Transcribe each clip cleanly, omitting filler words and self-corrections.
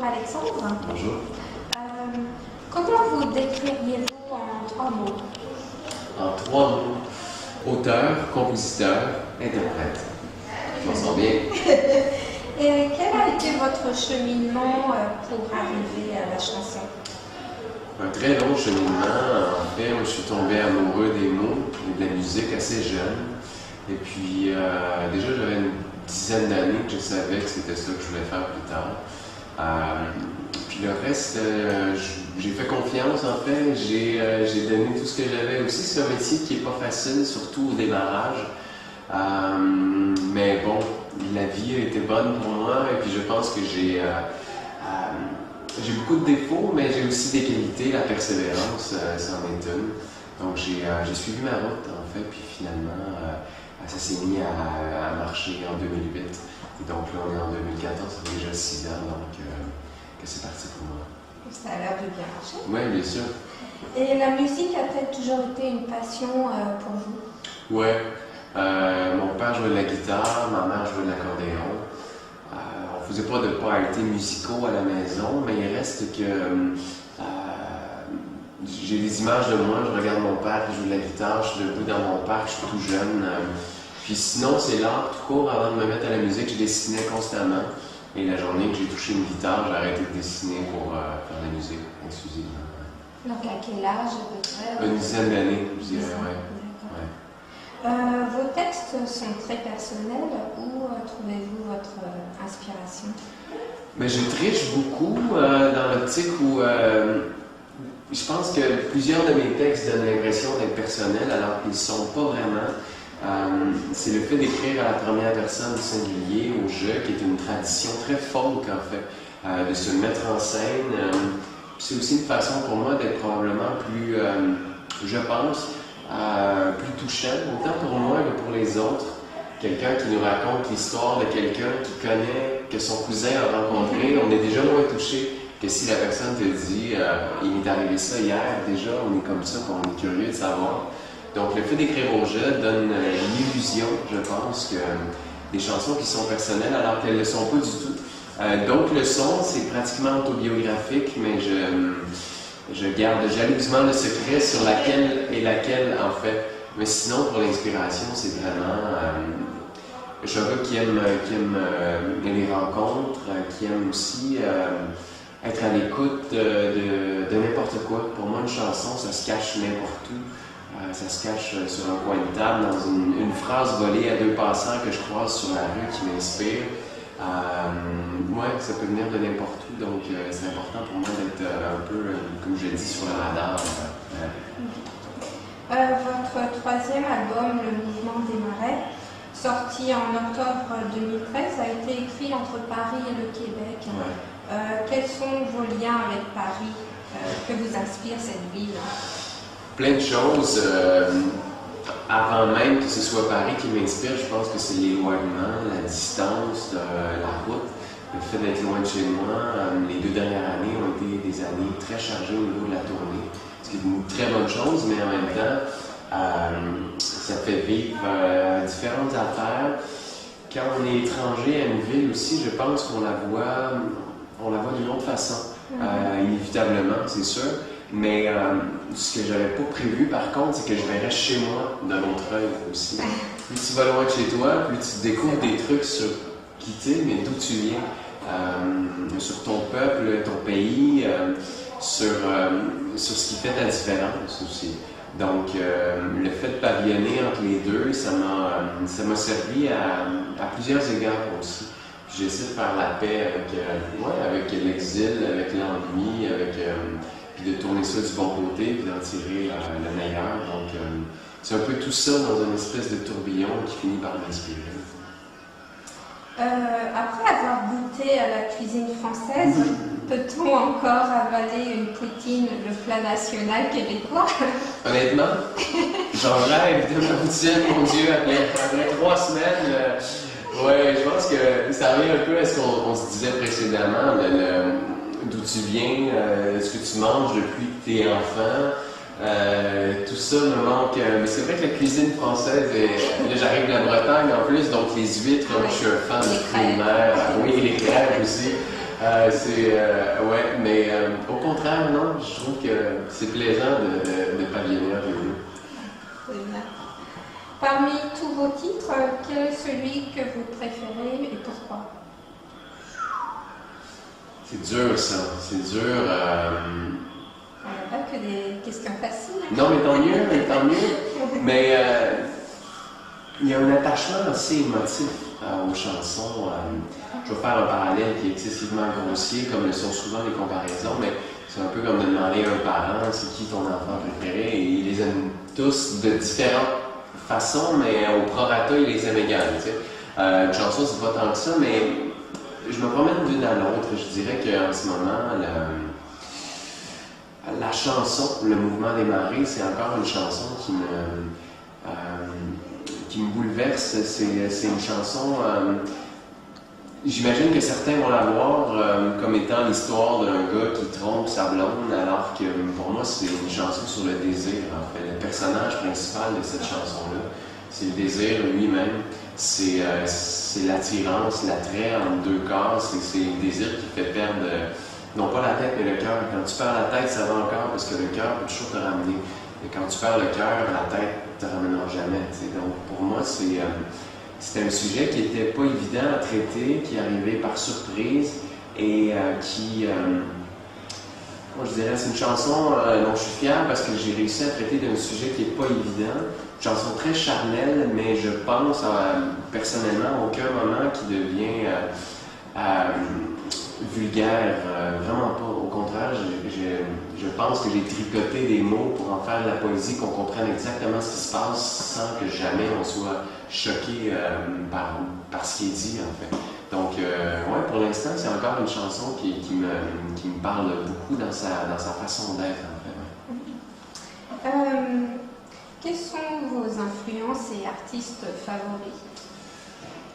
Alexandre. Bonjour. Comment vous décririez-vous en 3 mots? En 3 mots, auteur, compositeur, interprète. Je m'en sens bien. Et quel a été votre cheminement pour arriver à la chanson? Un très long cheminement. En fait, moi, je suis tombé amoureux des mots et de la musique assez jeune. Et puis, déjà, j'avais une dizaine d'années que je savais que c'était ça que je voulais faire plus tard. Puis le reste, j'ai fait confiance, en fait. J'ai donné tout ce que j'avais aussi. C'est un métier qui n'est pas facile, surtout au démarrage. Mais bon, la vie a été bonne pour moi et puis je pense que j'ai beaucoup de défauts, mais j'ai aussi des qualités. La persévérance, c'en est une. Donc j'ai suivi ma route, en fait, puis finalement, ça s'est mis à marcher en 2008. Et donc là, on est en 2014, ça fait déjà 6 ans, donc que c'est parti pour moi. Ça a l'air de bien marcher. Oui, bien sûr. Et la musique a-t-elle toujours été une passion pour vous? Oui. Mon père jouait de la guitare, ma mère jouait de l'accordéon. On faisait pas de parties musicaux à la maison, mais il reste que j'ai des images de moi, je regarde mon père qui joue de la guitare, je suis debout dans mon parc, je suis tout jeune. Puis sinon, c'est l'art tout court. Avant de me mettre à la musique, je dessinais constamment. Et la journée que j'ai touché une guitare, j'ai arrêté de dessiner pour faire de la musique exclusivement. Donc à quel âge à peu près? Une dizaine d'années, je dirais, oui. Vos textes sont très personnels. Où trouvez-vous votre inspiration? Mais je triche beaucoup dans l'optique où je pense que plusieurs de mes textes donnent l'impression d'être personnels alors qu'ils ne sont pas vraiment. C'est le fait d'écrire à la première personne du singulier au jeu qui est une tradition très folk en fait, de se mettre en scène. C'est aussi une façon pour moi d'être probablement plus, je pense, plus touchant, autant pour moi que pour les autres. Quelqu'un qui nous raconte l'histoire de quelqu'un qui connaît, que son cousin a rencontré, on est déjà moins touché que si la personne te dit il m'est arrivé ça hier, déjà on est comme ça, on est curieux de savoir. Donc le fait d'écrire au jeu donne l'illusion, je pense, que des chansons qui sont personnelles alors qu'elles ne le sont pas du tout. Donc le son, c'est pratiquement autobiographique, mais je garde jalousement le secret sur laquelle et laquelle en fait. Mais sinon, pour l'inspiration, c'est vraiment... je suis un gars qui aime les rencontres, qui aime aussi être à l'écoute de n'importe quoi. Pour moi, une chanson, ça se cache n'importe où. Ça se cache sur un coin de table, dans une phrase volée à 2 passants que je croise sur la rue qui m'inspire. Ouais, ça peut venir de n'importe où, donc c'est important pour moi d'être un peu, comme je l'ai dit, sur le radar. Votre 3e album, Le Mouvement des Marais, sorti en octobre 2013, a été écrit entre Paris et le Québec. Ouais. Quels sont vos liens avec Paris? Que vous inspire cette ville? Plein de choses. Avant même que ce soit Paris qui m'inspire, je pense que c'est l'éloignement, la distance, la route, le fait d'être loin de chez moi. Les 2 dernières années ont été des années très chargées au niveau de la tournée, ce qui est une très bonne chose, mais en même temps, ça fait vivre différentes affaires. Quand on est étranger à une ville aussi, je pense qu'on la voit d'une autre façon, inévitablement, c'est sûr. Mais ce que j'avais pas prévu, par contre, c'est que je verrais chez moi d'un autre œil aussi. Plus tu vas loin de chez toi, plus tu découvres des trucs sur qui t'es, mais d'où tu viens, sur ton peuple, ton pays, sur ce qui fait ta différence aussi. Donc, le fait de pavillonner entre les deux, ça m'a servi à plusieurs égards aussi. J'essaie de faire la paix avec l'exil, avec l'ennui, puis de tourner ça du bon côté, puis d'en tirer le meilleur. Donc, c'est un peu tout ça dans une espèce de tourbillon qui finit par m'inspirer. Après avoir goûté à la cuisine française, peut-on encore avaler une poutine, le plat national québécois? Honnêtement, j'en rêve de ma poutine, mon Dieu, après 3 semaines. Ouais, je pense que ça revient un peu à ce qu'on se disait précédemment, d'où tu viens, ce que tu manges depuis que tu es enfant. Tout ça me manque. Mais c'est vrai que la cuisine française, là j'arrive de la Bretagne en plus, donc les huîtres, je suis un fan de fruits de mer. Oui, les crêpes aussi. Ouais, mais au contraire, non, je trouve que c'est plaisant de pavillonner avec vous. Très bien. Parmi tous vos titres, quel est celui que vous préférez et pourquoi? C'est dur, ça. C'est dur. On n'a pas que des questions faciles. Non, mais tant mieux, tant mieux. Mais il y a un attachement assez émotif aux chansons. Je vais faire un parallèle qui est excessivement grossier, comme le sont souvent les comparaisons, mais c'est un peu comme de demander à un parent c'est qui ton enfant préféré, et il les aime tous de différentes façons, mais au prorata, il les aime égales. Tu sais. Une chanson, c'est pas tant que ça, mais je me promène d'une à l'autre. Je dirais qu'en ce moment, la chanson, le mouvement des marées, c'est encore une chanson qui me bouleverse. C'est une chanson, j'imagine que certains vont la voir comme étant l'histoire d'un gars qui trompe sa blonde, alors que pour moi, c'est une chanson sur le désir, en fait. Le personnage principal de cette chanson-là, c'est le désir lui-même. C'est l'attirance, l'attrait entre deux corps. C'est le désir qui fait perdre, non pas la tête, mais le cœur. Quand tu perds la tête, ça va encore, parce que le cœur peut toujours te ramener. Et quand tu perds le cœur, la tête ne te ramènera jamais. T'sais. Donc pour moi, c'était un sujet qui n'était pas évident à traiter, qui arrivait par surprise et moi je dirais c'est une chanson dont je suis fier parce que j'ai réussi à traiter d'un sujet qui n'est pas évident. Une chanson très charnelle, mais je pense personnellement à aucun moment qui devient vulgaire, vraiment pas. Au contraire, je pense que j'ai tricoté des mots pour en faire de la poésie, qu'on comprenne exactement ce qui se passe sans que jamais on soit choqué par ce qui est dit, en fait. Donc, ouais, pour l'instant, c'est encore une chanson qui me parle beaucoup dans sa façon d'être, en fait. Quelles sont vos influences et artistes favoris?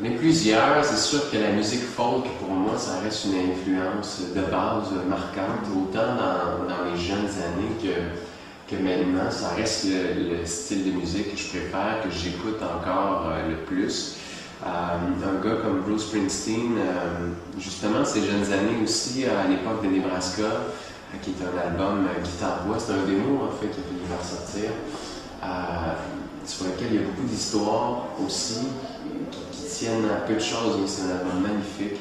Il y en a plusieurs. C'est sûr que la musique folk, pour moi, ça reste une influence de base marquante, autant dans les jeunes années que maintenant. Ça reste le style de musique que je préfère, que j'écoute encore le plus. Un gars comme Bruce Springsteen, justement, ces jeunes années aussi, à l'époque de Nebraska, qui est un album guitare-voix, c'est un démo en fait qui a fini par sortir, sur lequel il y a beaucoup d'histoires aussi, qui tiennent à peu de choses, mais c'est un album magnifique.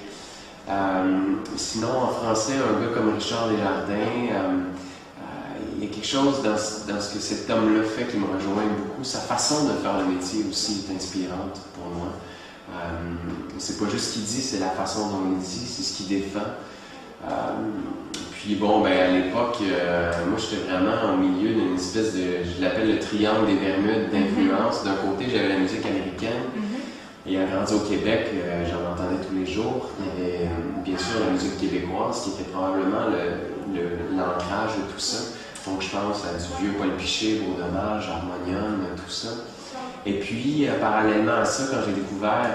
Sinon, en français, un gars comme Richard Desjardins, il y a quelque chose dans ce que cet homme-là fait qui me rejoint beaucoup. Sa façon de faire le métier aussi est inspirante pour moi. C'est pas juste ce qu'il dit, c'est la façon dont il dit, c'est ce qu'il défend. Puis bon, ben à l'époque, moi j'étais vraiment au milieu d'une espèce de, je l'appelle le triangle des Bermudes d'influence. D'un côté, j'avais la musique américaine, et grandi au Québec, j'en entendais tous les jours. Il y avait bien sûr la musique québécoise, qui était probablement l'ancrage de tout ça. Donc je pense à du vieux Paul Piché, Beau Dommage, Harmonium, tout ça. Et puis, parallèlement à ça, quand j'ai découvert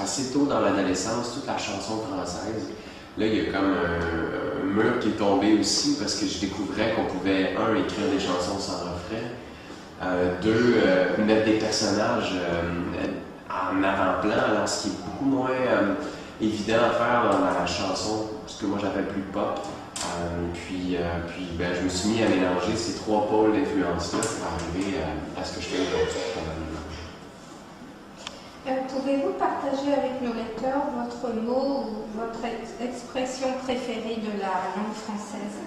assez tôt dans l'adolescence toute la chanson française, là, il y a comme un mur qui est tombé aussi parce que je découvrais qu'on pouvait, écrire des chansons sans refrain, mettre des personnages en avant-plan, alors ce qui est beaucoup moins évident à faire dans la chanson, ce que moi j'appelle plus pop. Puis ben, je me suis mis à mélanger ces trois pôles d'influence-là pour arriver à ce que je fais aujourd'hui. Pouvez-vous partager avec nos lecteurs votre mot ou votre expression préférée de la langue française?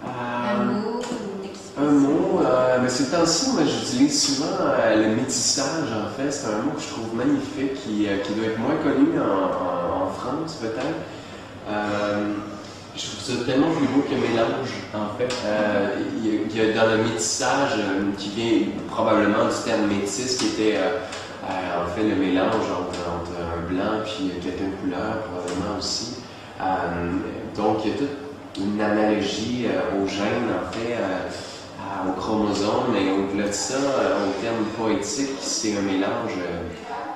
Un mot ou une expression? Un mot, mais ces temps-ci, moi j'utilise souvent le métissage en fait. C'est un mot que je trouve magnifique, qui doit être moins connu en France peut-être. Je trouve ça tellement plus beau que mélange, en fait. Il y a dans le métissage, qui vient probablement du terme métis, qui était en fait le mélange entre un blanc et quelqu'un de couleur, probablement aussi. Donc il y a toute une analogie aux gènes, en fait, aux chromosomes, mais au-delà de ça, au terme poétique, c'est un mélange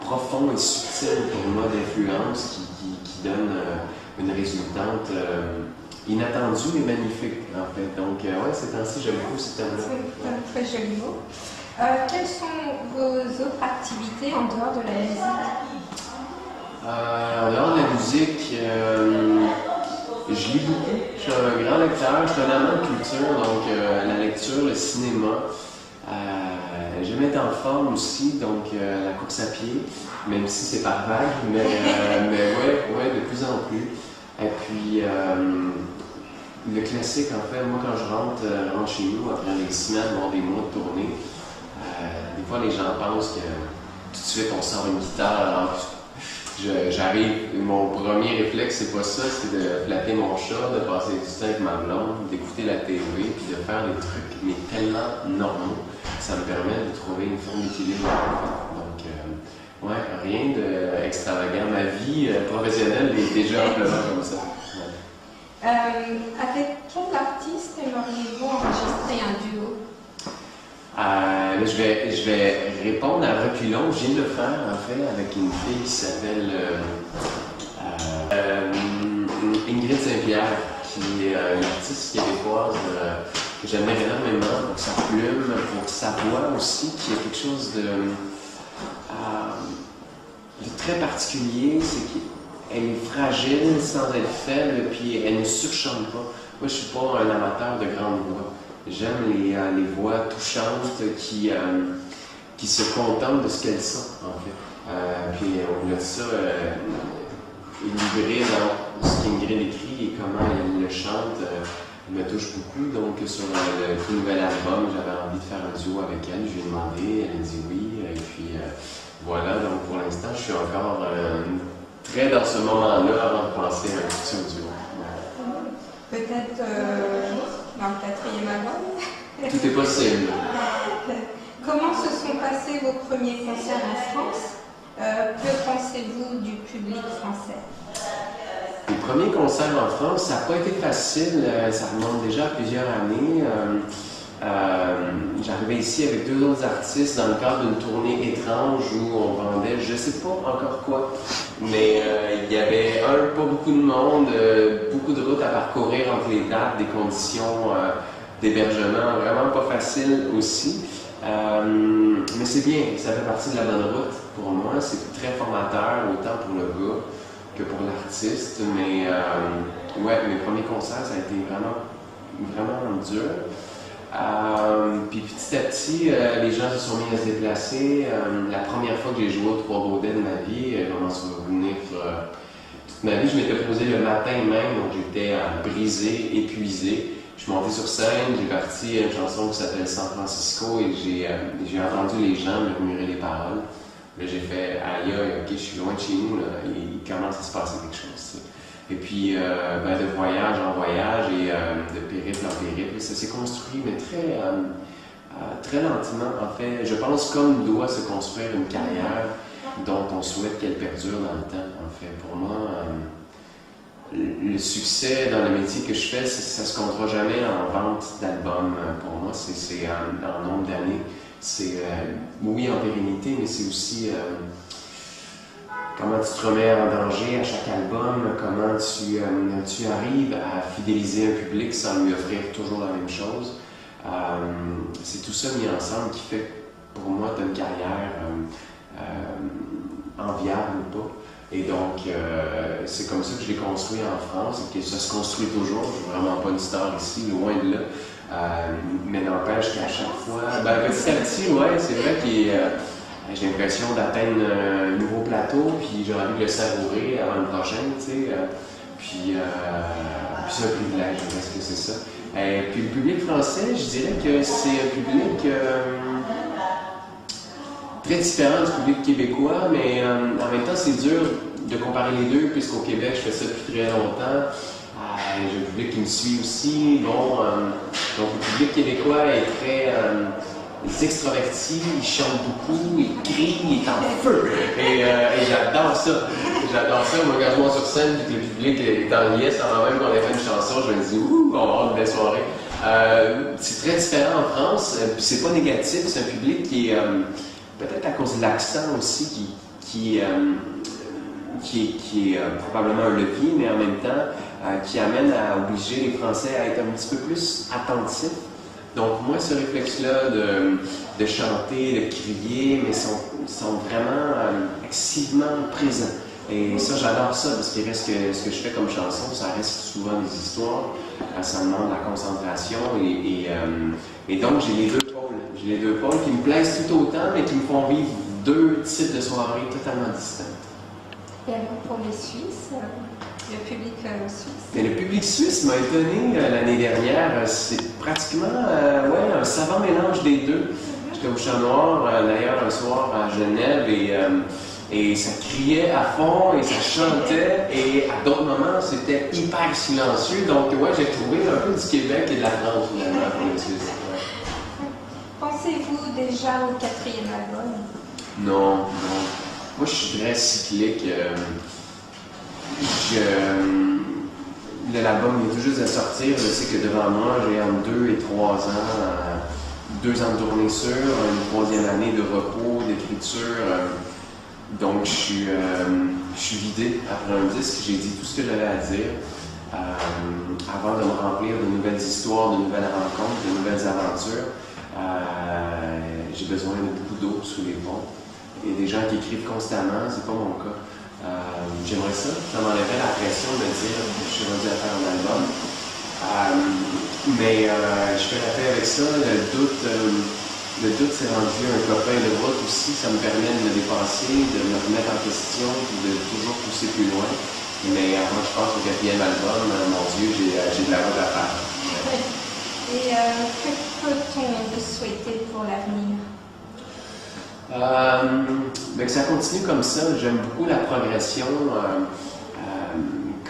profond et subtil pour moi d'influence qui donne une résultante inattendue et magnifique, en fait. Donc, ouais, ces temps-ci, j'aime beaucoup ce terme-là. C'est un très joli mot. Quelles sont vos autres activités en dehors de la musique? En dehors de la musique, je lis beaucoup. Je suis un grand lecteur, je suis un amant de culture, donc la lecture, le cinéma. J'aime être en forme aussi, donc la course à pied, même si c'est par vague, mais ouais, de plus en plus. Et puis, le classique, en fait, moi quand je rentre chez nous, après des semaines, voire des mois de tournée, des fois les gens pensent que tout de suite on sort une guitare. Alors, j'arrive, mon premier réflexe c'est pas ça, c'est de flatter mon chat, de passer du temps avec ma blonde, d'écouter la TV, puis de faire des trucs, mais tellement normaux, ça me permet de trouver une forme d'équilibre. Donc, ouais, rien d'extravagant. Ma vie professionnelle est déjà amplement comme ça. Ouais. Avec quel artiste aimeriez-vous enregistrer un duo? Je vais répondre à reculons. Je viens de le faire en fait avec une fille qui s'appelle Ingrid Saint-Pierre, qui est une artiste québécoise que j'admire énormément pour sa plume, pour sa voix aussi, qui a quelque chose de très particulier. C'est qu'elle est fragile sans être faible, puis elle ne surchante pas. Moi, je suis pas un amateur de grandes voix. J'aime les voix touchantes qui se contentent de ce qu'elles sont, en fait. Puis on a ça illustré dans ce qu'Ingrid écrit et comment elle le chante me touche beaucoup. Donc, sur le tout nouvel album, j'avais envie de faire un duo avec elle. Je lui ai demandé, elle a dit oui. Et puis voilà, donc pour l'instant, je suis encore très dans ce moment-là avant de penser à un futur duo. Peut-être dans le 4e album. Tout est possible. Comment se sont passés vos premiers concerts en France? Que pensez-vous du public français? Les premiers concerts en France, ça n'a pas été facile. Ça remonte déjà à plusieurs années. J'arrivais ici avec 2 autres artistes dans le cadre d'une tournée étrange où on vendait, je ne sais pas encore quoi, mais il y avait pas beaucoup de monde, beaucoup de routes à parcourir entre les dates, des conditions d'hébergement vraiment pas faciles aussi. Mais c'est bien, ça fait partie de la bonne route pour moi. C'est très formateur, autant pour le gars que pour l'artiste. Mais ouais, mes premiers concerts, ça a été vraiment dur. Puis petit à petit, les gens se sont mis à se déplacer. La première fois que j'ai joué aux Trois-Baudets de ma vie, je m'en souviens toute ma vie, je m'étais posé le matin même, donc j'étais brisé, épuisé. Je suis monté sur scène, j'ai parti une chanson qui s'appelle San Francisco et j'ai entendu les gens murmurer les paroles. Là, j'ai fait aïe, ok, je suis loin de chez nous, là, il commence à se passer quelque chose. Et puis, de voyage en voyage et de périple en périple, ça s'est construit, mais très lentement, en fait. Je pense comme doit se construire une carrière dont on souhaite qu'elle perdure dans le temps, en fait. Pour moi, le succès dans le métier que je fais, ça ne se comptera jamais en vente d'albums. Pour moi, c'est en nombre d'années. C'est, oui, en pérennité, mais c'est aussi... comment tu te remets en danger à chaque album, comment tu arrives à fidéliser un public sans lui offrir toujours la même chose. C'est tout ça mis ensemble qui fait, pour moi, tu as une carrière enviable ou pas. Et donc, c'est comme ça que je l'ai construit en France et que ça se construit toujours. Je ne suis vraiment pas une star ici, loin de là. Mais n'empêche qu'à chaque fois, petit à petit, ouais, c'est vrai que j'ai l'impression d'atteindre un nouveau plateau, puis j'ai envie de le savourer avant le prochain, tu sais. Puis c'est un privilège, je pense que c'est ça. Puis le public français, je dirais que c'est un public très différent du public québécois, mais en même temps, c'est dur de comparer les deux, puisqu'au Québec, je fais ça depuis très longtemps. J'ai un public qui me suit aussi. Bon, donc le public québécois est très extraverti, il chante beaucoup, il crie, il est en feu. Et j'adore ça. J'adore ça. Moi, quand je monte sur scène et que le public est en liesse, avant même qu'on ait fait une chanson, je me dis ouh, on va avoir une belle soirée. C'est très différent en France. C'est pas négatif, c'est un public qui est peut-être à cause de l'accent aussi qui est probablement un levier, mais en même temps qui amène à obliger les Français à être un petit peu plus attentifs. Donc moi, ce réflexe-là de chanter, de crier, mais sont vraiment excessivement présents. Et ça, j'adore ça, parce qu'il reste que ce que je fais comme chanson, ça reste souvent des histoires, ça demande de la concentration, et donc j'ai les deux pôles. J'ai les deux pôles qui me plaisent tout autant, mais qui me font vivre deux types de soirées totalement distinctes. Et alors pour les Suisses, le public suisse? Et le public suisse m'a étonné l'année dernière. C'est pratiquement ouais, un savant mélange des deux. J'étais au Chat Noir, d'ailleurs, un soir à Genève, et ça criait à fond, et ça chantait, et à d'autres moments, c'était hyper silencieux. Donc, ouais, j'ai trouvé un peu du Québec et de la France, finalement, pour les Suisses. Ouais. Pensez-vous déjà au 4e album? Non, non. Moi, je suis très cyclique. L'album est tout juste à sortir. Je sais que devant moi, j'ai entre 2 et 3 ans, 2 ans de tournée sur, une 3e année de repos, d'écriture. Donc, je suis vidé après un disque. J'ai dit tout ce que j'avais à dire avant de me remplir de nouvelles histoires, de nouvelles rencontres, de nouvelles aventures. J'ai besoin de beaucoup d'eau sous les ponts. Il y a des gens qui écrivent constamment, c'est pas mon cas. J'aimerais ça m'enlèverait la pression de dire que je suis rendu à faire un album. Mais je fais la paix avec ça. Le doute s'est rendu un copain de route aussi. Ça me permet de me dépasser, de me remettre en question, puis de toujours pousser plus loin. Mais avant que je passe au 4e album, mon Dieu, j'ai de la route à faire. Et que peut-on vous souhaiter pour l'avenir? Que ça continue comme ça. J'aime beaucoup la progression.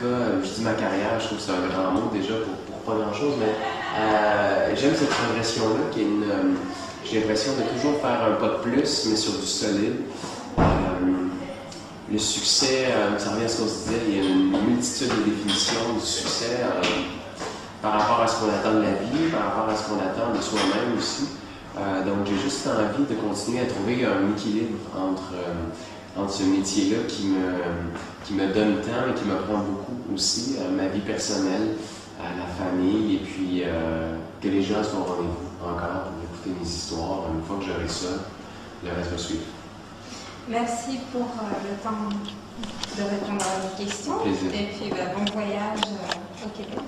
Je dis ma carrière, je trouve que c'est un grand mot déjà pour pas grand-chose, mais j'aime cette progression-là qui est j'ai l'impression de toujours faire un pas de plus, mais sur du solide. Le succès, ça revient à ce qu'on se disait, il y a une multitude de définitions du succès par rapport à ce qu'on attend de la vie, par rapport à ce qu'on attend de soi-même aussi. Donc j'ai juste envie de continuer à trouver un équilibre entre ce métier-là qui me donne tant et qui me prend beaucoup aussi, ma vie personnelle, la famille, et puis que les gens soient au rendez-vous encore pour écouter mes histoires. Une fois que j'aurai ça, le reste va suivre. Merci pour le temps de répondre à vos questions. Plaisir. Et puis bon voyage au Québec.